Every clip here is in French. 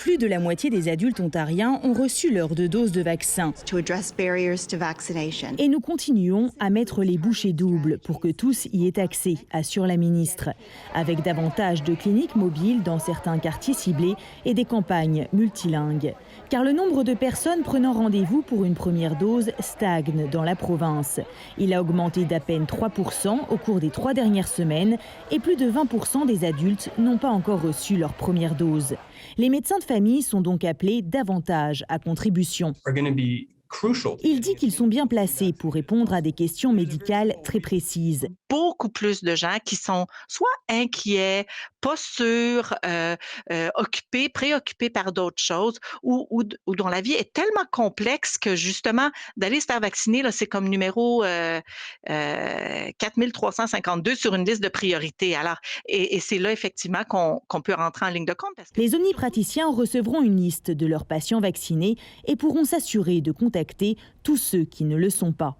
Plus de la moitié des adultes ontariens ont reçu leurs 2 doses de vaccin. Et nous continuons à mettre les bouchées doubles pour que tous y aient accès, assure la ministre, avec davantage de cliniques mobiles dans certains quartiers ciblés et des campagnes multilingues. Car le nombre de personnes prenant rendez-vous pour une première dose stagne dans la province. Il a augmenté d'à peine 3% au cours des 3 dernières semaines et plus de 20% des adultes n'ont pas encore reçu leur première dose. Les médecins de famille sont donc appelés davantage à contribution. Il dit qu'ils sont bien placés pour répondre à des questions médicales très précises. Beaucoup plus de gens qui sont soit inquiets, pas sûrs, préoccupés par d'autres choses ou dont la vie est tellement complexe que justement d'aller se faire vacciner, là, c'est comme numéro 4352 sur une liste de priorités. Alors, et c'est là effectivement qu'on peut rentrer en ligne de compte. Les omnipraticiens recevront une liste de leurs patients vaccinés et pourront s'assurer de contacter tous ceux qui ne le sont pas.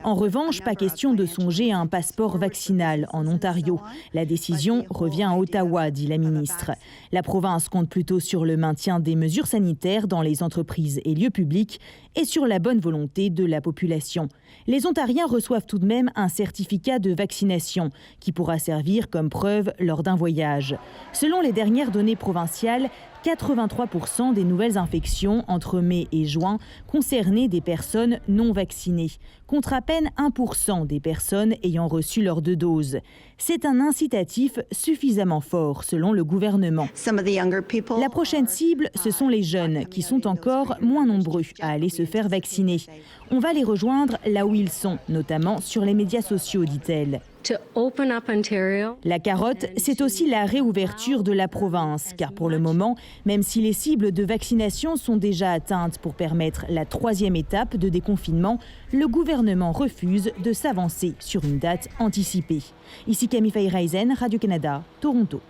En revanche, pas question de songer à un passeport vaccinal en Ontario. La décision revient à Ottawa, dit la ministre. La province compte plutôt sur le maintien des mesures sanitaires dans les entreprises et lieux publics et sur la bonne volonté de la population. Les Ontariens reçoivent tout de même un certificat de vaccination qui pourra servir comme preuve lors d'un voyage. Selon les dernières données provinciales, 83% des nouvelles infections entre mai et juin concernaient des personnes non vaccinées, contre à peine 1% des personnes ayant reçu leurs 2 doses. C'est un incitatif suffisamment fort, selon le gouvernement. La prochaine cible, ce sont les jeunes, qui sont encore moins nombreux à aller se faire vacciner. On va les rejoindre là où ils sont, notamment sur les médias sociaux, dit-elle. La carotte, c'est aussi la réouverture de la province, car pour le moment, même si les cibles de vaccination sont déjà atteintes pour permettre la 3e étape de déconfinement, le gouvernement refuse de s'avancer sur une date anticipée. Ici Camille Fayreisen, Radio-Canada, Toronto.